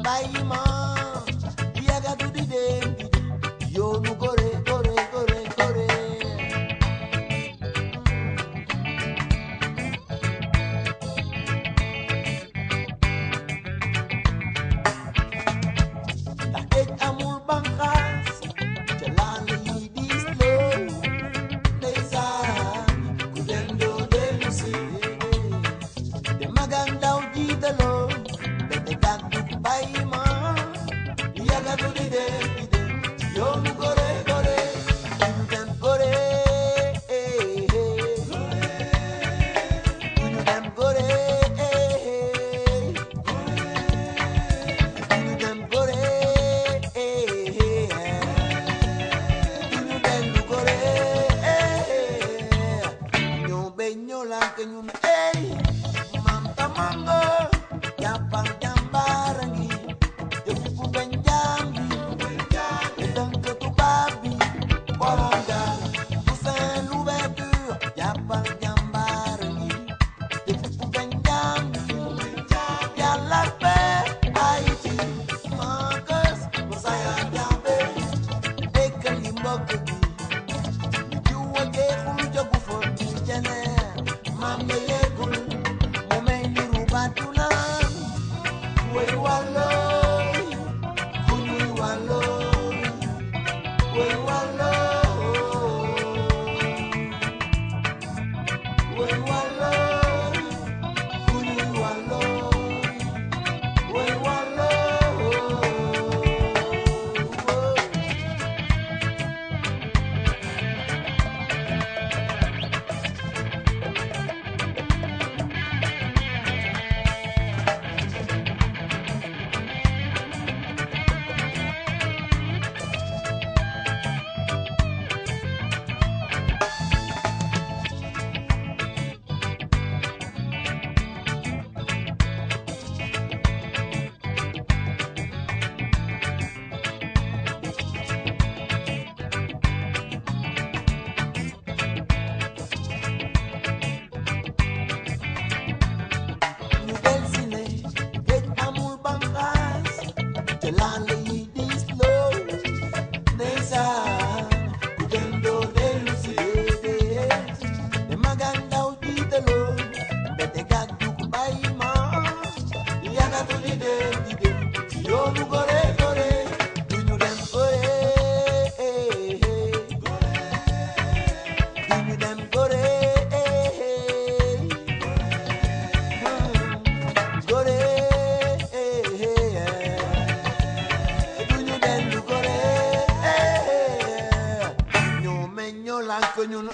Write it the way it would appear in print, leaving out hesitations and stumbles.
bàyyi ma yàggatu di dem yoonu gore gore gore gore ndax géej amul banqaas ca laan yi diis loo ndeysaan ku dem doo dellu si te magan daw jiitaloo bete gàddu bàyyi ma yàggatu di dem yoonu gore gore duñu dem gore duñu dem gore duñu dem gore duñu dellu gore ñoo be ñoo lank ñun ey mam tamango jàppal jàmbaara ngi jëfi fu beñ jàmbi te dënk tubaab bi borom gaal Toussaint Louverture jàppal jàmbaara ngi jëfi fu beñ jàmbi yàlla fe Haïti Marcus Mosiah Jammeh dékkal yi mbokk gi lu jiwa jeexul jogu fa di jeneer maam ya yeegul mu may niru baatu naan way wàllooy ku ñuy wàllooy way wàllooy way wàllooy ku ñuy wàllooy way wàllooy ñu del si ne géej amul banqaas te laan yi diis loo ndeysaan ku dem doo dellu si déedéet te magan daw jiitaloo mbete gàddu bàyyi ma yàggatu di dem ci yoonu gore gore duñu dem gore duñu dem gore gore duñu dellu gore ñoo meñ ñoo lank ñun